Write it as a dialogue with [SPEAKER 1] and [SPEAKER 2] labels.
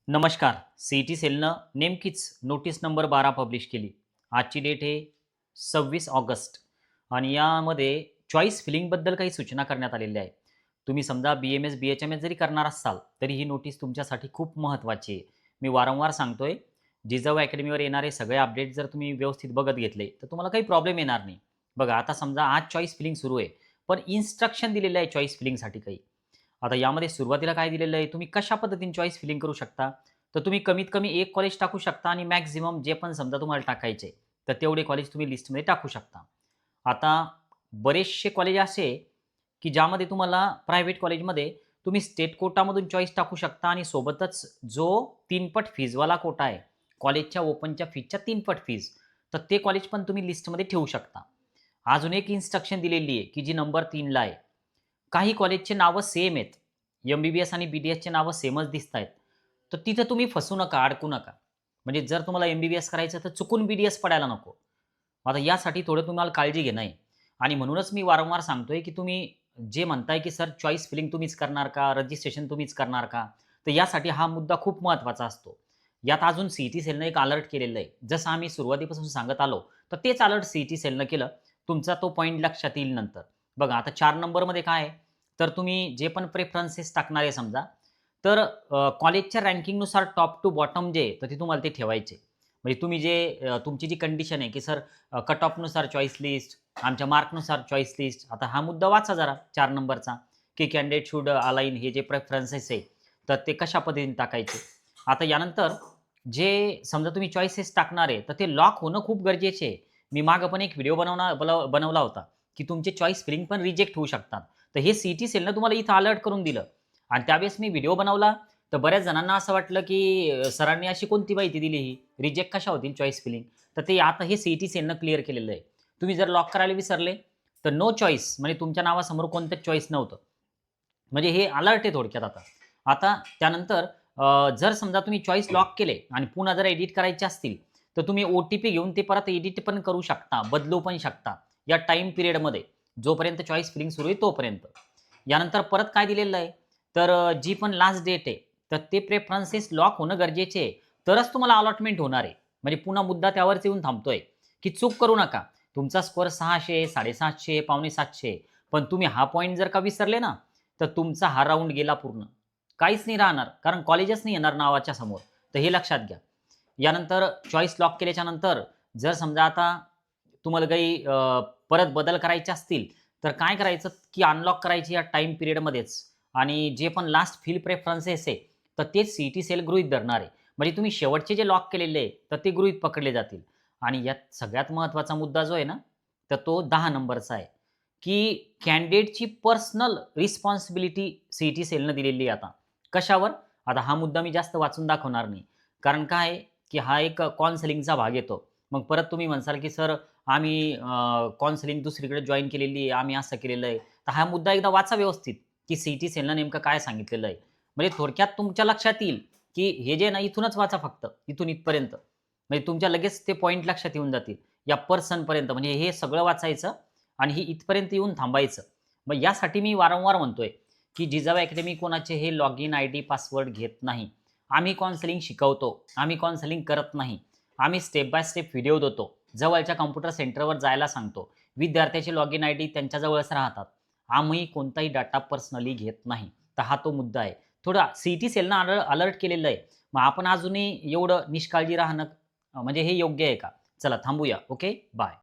[SPEAKER 1] नमस्कार. सी-ई-टी सेलनं नेमकीच notice number 12 publish केली. आजची डेट आहे 26 ऑगस्ट आणि यामध्ये चॉईस फिलिंगबद्दल काही सूचना करण्यात आलेल्या आहे. तुम्ही समजा बी-एम-एस, बी-एच-एम-एस जरी करणार असाल, तरी ही नोटीस तुमच्यासाठी खूप महत्त्वाची आहे. मी वारंवार सांगतोय, जिजाऊ अकॅडमीवर येणारे सगळे अपडेट जर तुम्ही व्यवस्थित बघत घेतले, तर तुम्हाला काही प्रॉब्लेम येणार नाही. बघा, आता समजा आज चॉईस फिलिंग सुरू आहे, पण इन्स्ट्रक्शन दिलेलं आहे चॉईस फिलिंगसाठी काही. आता यामध्ये सुरुवातीला काय दिलेलं आहे, तुम्ही कशा पद्धतीने चॉईस फिलिंग करू शकता. तर तुम्ही कमीत कमी एक कॉलेज टाकू शकता आणि मॅक्सिमम जे पण समजा तुम्हाला टाकायचे, तर तेवढे कॉलेज तुम्ही लिस्टमध्ये टाकू शकता. आता बरेचसे कॉलेज असे, की ज्यामध्ये तुम्हाला प्रायव्हेट कॉलेजमध्ये तुम्ही स्टेट कोटामधून चॉईस टाकू शकता आणि सोबतच जो 3 पट फीजवाला कोटा आहे, कॉलेजच्या ओपनच्या फीजच्या 3 पट फीज, तर ते कॉलेज पण तुम्ही लिस्टमध्ये ठेवू शकता. अजून एक इन्स्ट्रक्शन दिलेली आहे, की जी नंबर 3ला आहे. काही कॉलेजचे नावं सेम आहेत. एम-बी-बी-एस आणि बी-डी-एसचे नावं सेमच दिसतायत. तर तिथं तुम्ही फसू नका, अडकू नका. म्हणजे जर तुम्हाला एम-बी-बी-एस करायचं तर चुकून बी-डी-एस पडायला नको. आता यासाठी थोडं तुम्हाला काळजी घेणं आहे आणि म्हणूनच मी वारंवार सांगतोय, की तुम्ही जे म्हणताय, की सर चॉईस फिलिंग तुम्हीच करणार का? रजिस्ट्रेशन तुम्हीच करणार का? तर यासाठी हा मुद्दा खूप महत्त्वाचा असतो. यात अजून सी सेलनं एक अलर्ट केलेलं आहे. जसं आम्ही सुरुवातीपासून सांगत आलो, तर तेच अलर्ट सी सेलनं केलं. तुमचा तो पॉइंट लक्षात येईल नंतर. बघा आता 4 नंबरमध्ये काय आहे, तर तुम्ही जे पण प्रेफरन्सेस टाकणार आहे समजा, तर कॉलेजच्या रँकिंगनुसार टॉप टू बॉटम जे आहे, तर ते तुम्हाला ते ठेवायचे. म्हणजे तुम्ही जे तुमची जी कंडिशन आहे, की सर कट ऑफनुसार चॉईस लिस्ट, आमच्या मार्कनुसार चॉईस लिस्ट. आता हा मुद्दा वाचा जरा 4 नंबरचा, की कॅन्डिडेट शुड अलाइन हे जे प्रेफरन्सेस आहे, तर ते कशा पद्धतीने टाकायचे. आता यानंतर जे समजा तुम्ही चॉईसेस टाकणार आहे, तर ते लॉक होणं खूप गरजेचे आहे. मी मागे पण एक व्हिडिओ बनवला होता, की तुमचे चॉईस फिलिंग पण रिजेक्ट होऊ शकतात. तर हे सी सेलनं तुम्हाला इथं अलर्ट करून दिलं आणि त्यावेळेस मी व्हिडिओ बनवला, तर बऱ्याच जणांना असं वाटलं, की सरांनी अशी कोणती माहिती दिली ही? रिजेक्ट कशा होतील चॉईस फिलिंग? तर ते आता हे सी सेलनं क्लिअर केलेलं आहे. तुम्ही जर लॉक करायला विसरले, तर नो चॉईस म्हणजे तुमच्या नावासमोर कोणतंच चॉईस नव्हतं. म्हणजे हे अलर्ट आहे थोडक्यात आता. आता त्यानंतर जर समजा तुम्ही चॉईस लॉक केले आणि पुन्हा जर एडिट करायचे असतील, तर तुम्ही ओ-टी-पी घेऊन ते परत एडिट पण करू शकता, बदलू पण शकता. या टाईम पिरियडमध्ये जोपर्यंत चॉईस फिलिंग सुरू आहे तोपर्यंत. यानंतर परत काय दिलेलं आहे, तर जी पण लास्ट डेट आहे, तर ते प्रेफरन्सेस लॉक होणं गरजेचे आहे. तरच तुम्हाला अलॉटमेंट होणार आहे. म्हणजे पुन्हा मुद्दा त्यावरच येऊन थांबतोय, की चूक करू नका. तुमचा स्कोअर 600, 750, पावणे 700 पण तुम्ही हा पॉइंट जर का विसरले ना, तर तुमचा हा राउंड गेला पूर्ण. काहीच नाही राहणार. कारण कॉलेजच नाही येणार नावाच्या समोर. तर हे लक्षात घ्या. यानंतर चॉईस लॉक केल्याच्या नंतर जर समजा आता तुम्हाला काही परत बदल करायचे असतील, तर काय करायचं, की अनलॉक करायचे या टाईम पिरियडमध्येच आणि जे पण लास्ट फिल प्रेफरन्सेस आहे, तर तेच सी सेल गृहीत धरणार आहे. म्हणजे तुम्ही शेवटचे जे लॉक केलेले आहे, तर ते गृहीत पकडले जातील. आणि यात सगळ्यात महत्त्वाचा मुद्दा जो आहे ना, तर तो 10 नंबरचा आहे. की कॅन्डिडेटची पर्सनल रिस्पॉन्सिबिलिटी सी सेलनं दिलेली आहे आता. कशावर? आता हा मुद्दा मी जास्त वाचून दाखवणार नाही. कारण काय आहे, की हा एक काउन्सिलिंगचा भाग येतो. मग परत तुम्ही म्हणसाल, की "सर आम्ही काउन्सिलिंग दुसरीकडे जॉइन केलेली आहे, आम्ही असं केलेलं आहे." तर हा मुद्दा एकदा वाचा व्यवस्थित, की सी सेलनं नेमकं काय सांगितलेलं आहे. म्हणजे थोडक्यात तुमच्या लक्षात येईल, की हे जे आहे ना इथूनच वाचा फक्त, इथून इथपर्यंत. म्हणजे तुमच्या लगेच ते पॉइंट लक्षात येऊन जातील. या पर्सनपर्यंत म्हणजे हे सगळं वाचायचं आणि हे इथपर्यंत येऊन थांबायचं. मग यासाठी मी वारंवार म्हणतोय, की जिजाऊ अकॅडमी कोणाचे हे लॉगिन आयडी, पासवर्ड घेत नाही. आम्ही काउन्सिलिंग शिकवतो. आम्ही काउन्सिलिंग करत नाही. आम्ही स्टेप बाय स्टेप व्हिडिओ देतो. जवळच्या कॉम्प्युटर सेंटरवर जायला सांगतो. विद्यार्थ्याचे लॉगिन आयडी त्यांच्याजवळच राहतात. आम्ही कोणताही डाटा पर्सनली घेत नाही. तर हा तो मुद्दा आहे. थोडा सी सेलनं अलर्ट केलेलं आहे. मग आपण अजूनही एवढं निष्काळजी राहणं म्हणजे हे योग्य आहे का? चला थांबूया. ओके. बाय.